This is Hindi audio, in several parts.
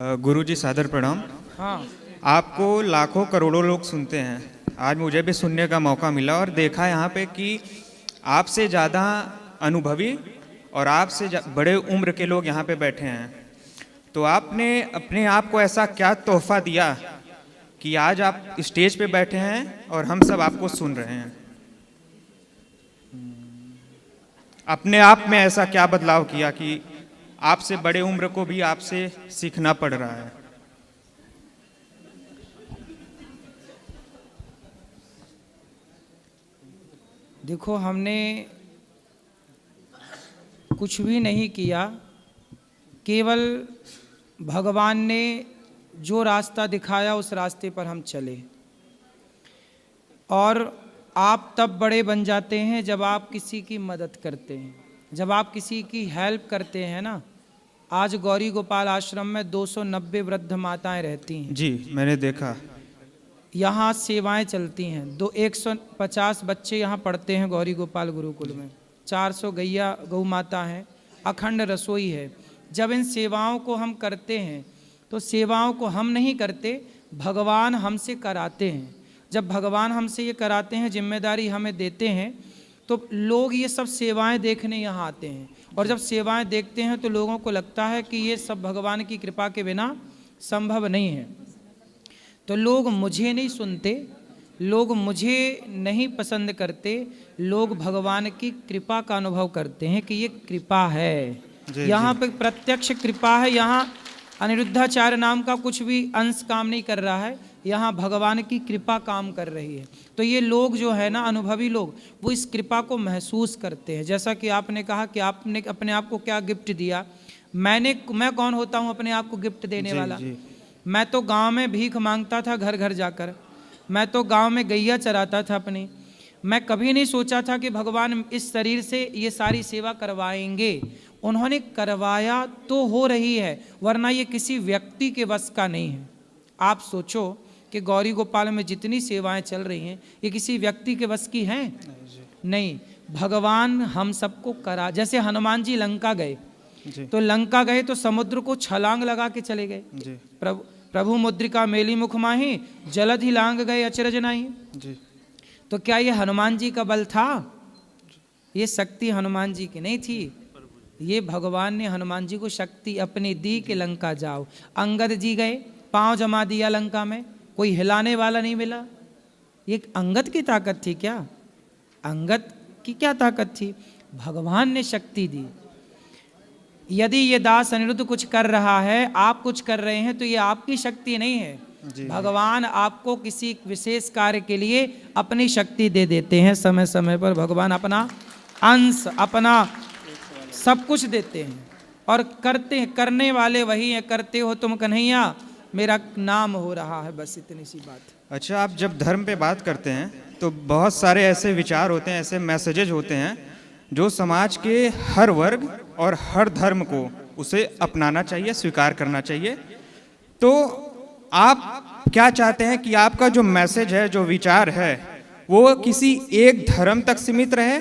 गुरुजी सादर प्रणाम। हाँ, आपको लाखों करोड़ों लोग सुनते हैं। आज मुझे भी सुनने का मौका मिला और देखा यहाँ पे कि आपसे ज़्यादा अनुभवी और आपसे बड़े उम्र के लोग यहाँ पे बैठे हैं। तो आपने अपने आप को ऐसा क्या तोहफा दिया कि आज आप स्टेज पे बैठे हैं और हम सब आपको सुन रहे हैं? अपने आप में ऐसा क्या बदलाव किया कि आपसे बड़े उम्र को भी आपसे सीखना पड़ रहा है? देखो, हमने कुछ भी नहीं किया, केवल भगवान ने जो रास्ता दिखाया उस रास्ते पर हम चले। और आप तब बड़े बन जाते हैं जब आप किसी की मदद करते हैं, जब आप किसी की हेल्प करते हैं ना। आज गौरी गोपाल आश्रम में 290 वृद्ध माताएं रहती हैं। जी, मैंने देखा। यहाँ सेवाएं चलती हैं। 150 बच्चे यहाँ पढ़ते हैं गौरी गोपाल गुरुकुल में। 400 गौ माता हैं। अखंड रसोई है। जब इन सेवाओं को हम करते हैं तो सेवाओं को हम नहीं करते, भगवान हमसे कराते हैं। जब भगवान हमसे ये कराते हैं, जिम्मेदारी हमें देते हैं, तो लोग ये सब सेवाएं देखने यहाँ आते हैं। और जब सेवाएं देखते हैं तो लोगों को लगता है कि ये सब भगवान की कृपा के बिना संभव नहीं है। तो लोग मुझे नहीं सुनते, लोग मुझे नहीं पसंद करते, लोग भगवान की कृपा का अनुभव करते हैं कि ये कृपा है। यहाँ पे प्रत्यक्ष कृपा है। यहाँ अनिरुद्धाचार्य नाम का कुछ भी अंश काम नहीं कर रहा है, यहाँ भगवान की कृपा काम कर रही है। तो ये लोग जो है ना, अनुभवी लोग, वो इस कृपा को महसूस करते हैं। जैसा कि आपने कहा कि आपने अपने आप को क्या गिफ्ट दिया। मैं कौन होता हूँ अपने आप को गिफ्ट देने वाला? मैं तो गांव में भीख मांगता था घर घर जाकर। मैं तो गांव में गैया चराता था अपनी। मैं कभी नहीं सोचा था कि भगवान इस शरीर से ये सारी सेवा करवाएंगे। उन्होंने करवाया तो हो रही है, वरना ये किसी व्यक्ति के वश का नहीं है। आप सोचो कि गौरी गोपाल में जितनी सेवाएं चल रही हैं, ये किसी व्यक्ति के वश की हैं? नहीं, भगवान हम सबको करा। जैसे हनुमान जी लंका गए, तो लंका गए तो समुद्र को छलांग लगा के चले गए। प्रभु मुद्रिका मेली मुख माही, जलद ही लांग गए अचरज नाही। तो क्या ये हनुमान जी का बल था? ये शक्ति हनुमान जी की नहीं थी। ये भगवान ने हनुमान जी को शक्ति अपनी दी कि लंका जाओ। अंगद जी गए, पांव जमा दिया लंका में, कोई हिलाने वाला नहीं मिला। ये अंगद की ताकत थी क्या? अंगद की क्या ताकत थी? भगवान ने शक्ति दी। यदि ये दास अनिरुद्ध कुछ कर रहा है, आप कुछ कर रहे हैं, तो ये आपकी शक्ति नहीं है। भगवान आपको किसी विशेष कार्य के लिए अपनी शक्ति दे देते हैं। समय समय पर भगवान अपना अंश, अपना सब कुछ देते हैं और करते हैं। करने वाले वही हैं। करते हो तुम कन्हैया, मेरा नाम हो रहा है, बस इतनी सी बात। अच्छा, आप जब धर्म पे बात करते हैं तो बहुत सारे ऐसे विचार होते हैं, ऐसे मैसेजेज होते हैं जो समाज के हर वर्ग और हर धर्म को उसे अपनाना चाहिए, स्वीकार करना चाहिए। तो आप क्या चाहते हैं कि आपका जो मैसेज है, जो विचार है, वो किसी एक धर्म तक सीमित रहे,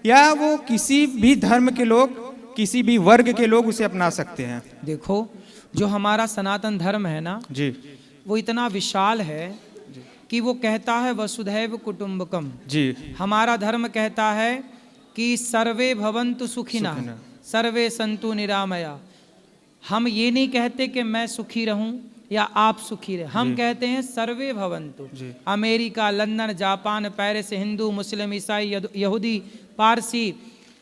या वो किसी भी धर्म के लोग, किसी भी वर्ग के लोग उसे अपना सकते हैं? देखो, जो हमारा सनातन धर्म है ना जी, वो इतना विशाल है कि वो कहता है वसुधैव कुटुंबकम। जी। हमारा धर्म कहता है कि सर्वे भवन्तु सुखिनः, सर्वे सन्तु निरामया। हम ये नहीं कहते कि मैं सुखी रहूं या आप सुखी रहे, हम कहते हैं सर्वे भवन्तु। America, London, Japan, Paris, Hindu, मुस्लिम, ईसाई, यहूदी, पारसी,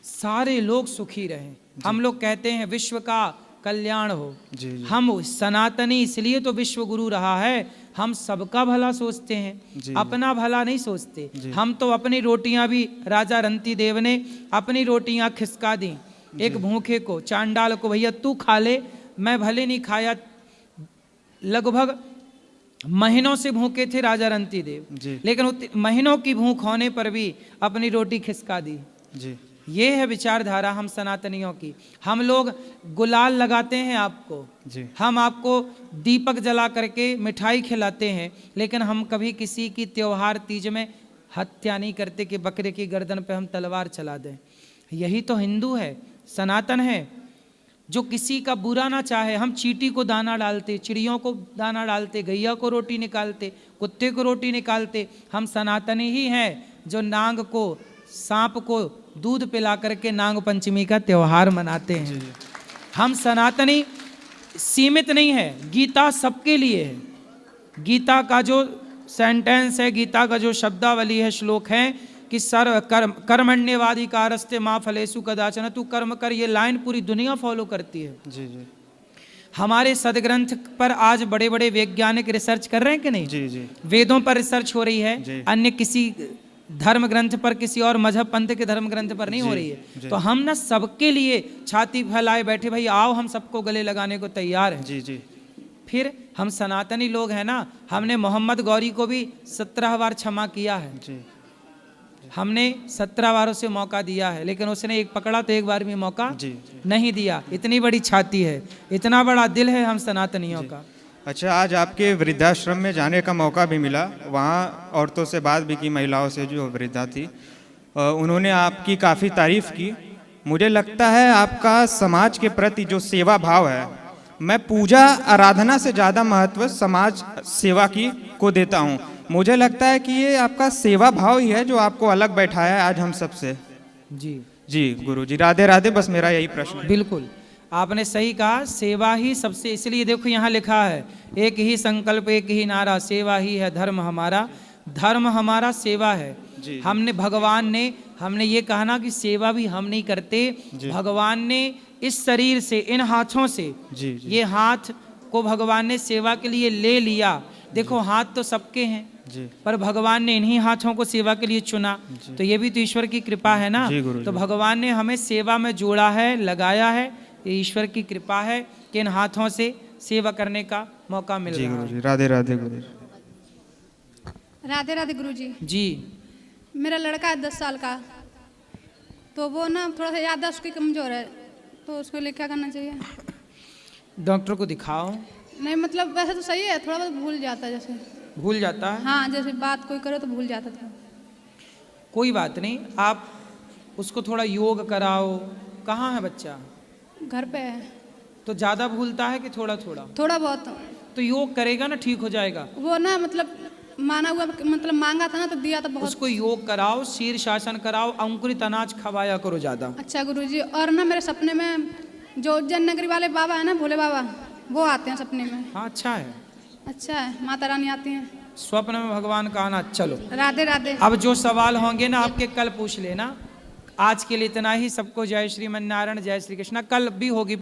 सारे लोग सुखी रहें। हम लोग कहते हैं विश्व का कल्याण हो। हम सनातनी इसलिए तो विश्व गुरु रहा है, हम सबका भला सोचते हैं, अपना भला नहीं सोचते। हम तो अपनी रोटियां भी, राजा रंती देव ने अपनी रोटियां खिसका दी एक भूखे को, चांडाल को, भैया तू खा ले, मैं भले नहीं खाया। लगभग महीनों से भूखे थे राजा रंती देव, लेकिन महीनों की भूख होने पर भी अपनी रोटी खिसका दी। ये है विचारधारा हम सनातनियों की। हम लोग गुलाल लगाते हैं आपको, हम आपको दीपक जला करके मिठाई खिलाते हैं, लेकिन हम कभी किसी की त्योहार तीज में हत्या नहीं करते कि बकरे की गर्दन पे हम तलवार चला दें। यही तो हिंदू है, सनातन है। जो किसी का बुरा ना चाहे। हम चींटी को दाना डालते, चिड़ियों को दाना डालते, गैया को रोटी निकालते, कुत्ते को रोटी निकालते। हम सनातनी ही हैं जो नाग को, सांप को दूध पिला करके नाग पंचमी का त्यौहार मनाते हैं। हम सनातनी सीमित नहीं है, गीता सबके लिए है। गीता का जो सेंटेंस है, गीता का जो शब्दावली है, श्लोक है कि सर्व कर्मण्यवाधिकारस्ते माँ फलेषु कदाचन, तू कर्म कर, ये लाइन पूरी दुनिया फॉलो करती है। जी जी हमारे सदग्रंथ पर आज बड़े बड़े वैज्ञानिक रिसर्च कर रहे हैं कि नहीं? जी जी वेदों पर रिसर्च हो रही जी। है, अन्य किसी धर्म ग्रंथ पर, किसी और मजहब पंथ के धर्म ग्रंथ पर नहीं हो रही है। तो हम ना सबके लिए छाती फैलाए बैठे, भाई आओ हम सबको गले लगाने को तैयार हैं। जी जी फिर हम सनातनी लोग हैं ना, हमने मोहम्मद गौरी को भी 17 बार क्षमा किया है। जी हमने 17 बार उसे मौका दिया है, लेकिन उसने एक पकड़ा तो एक बार भी मौका जी नहीं दिया। इतनी बड़ी छाती है, इतना बड़ा दिल है हम सनातनियों का। अच्छा, आज आपके वृद्धाश्रम में जाने का मौका भी मिला, वहाँ औरतों से बात भी की, महिलाओं से जो वृद्धा थी, उन्होंने आपकी काफ़ी तारीफ की। मुझे लगता है आपका समाज के प्रति जो सेवा भाव है, मैं पूजा आराधना से ज़्यादा महत्व समाज सेवा की को देता हूँ। मुझे लगता है कि ये आपका सेवा भाव ही है जो आपको अलग बैठाया है आज हम सबसे। जी जी गुरु जी, राधे राधे। बस मेरा यही प्रश्न है। बिल्कुल आपने सही कहा, सेवा ही सबसे, इसलिए देखो यहाँ लिखा है एक ही संकल्प एक ही नारा, सेवा ही है धर्म हमारा। धर्म हमारा सेवा है। जी। हमने भगवान ने, हमने ये कहा ना कि सेवा भी हम नहीं करते, भगवान ने इस शरीर से, इन हाथों से, जी जी ये हाथ को भगवान ने सेवा के लिए ले लिया। देखो हाथ तो सबके हैं, जी पर भगवान ने इन्हीं हाथों को सेवा के लिए चुना, तो ये भी तो ईश्वर की कृपा है ना। जी गुरु तो जी। भगवान ने हमें सेवा में जोड़ा है, लगाया है, ये ईश्वर की कृपा है कि इन हाथों से सेवा करने का मौका मिल जी रहा गुरु है। जी, राधे राधे गुरु जी। राधे राधे गुरुजी। जी मेरा लड़का है 10 साल का, तो वो ना थोड़ा सा याददाश्त उसकी कमजोर है, तो उसके लिए क्या करना चाहिए? डॉक्टर को दिखाओ। नहीं मतलब वैसे तो सही है, थोड़ा बहुत भूल जाता है, जैसे भूल जाता है, हाँ जैसे बात कोई करे तो भूल जाता था। कोई बात नहीं, आप उसको थोड़ा योग कराओ। कहाँ है बच्चा? घर पे है। तो ज़्यादा भूलता है कि थोड़ा थोड़ा? थोड़ा बहुत। तो योग करेगा ना, ठीक हो जाएगा। वो ना मतलब माना हुआ, मतलब मांगा था ना तो दिया था बहुत। उसको योग कराओ, शीर्षासन कराओ, अंकुरित अनाज खवाया करो ज़्यादा। अच्छा गुरुजी। और ना मेरे सपने में जो उज्जैन नगरी वाले बाबा है ना, भोले बाबा, वो आते हैं सपने में। हाँ अच्छा है, अच्छा है, माता रानी आती हैं स्वप्न में भगवान का आना। चलो राधे राधे। अब जो सवाल होंगे ना आपके कल पूछ लेना। आज के लिए इतना ही। सबको जय श्रीमन नारायण, जय श्री कृष्णा। कल भी होगी।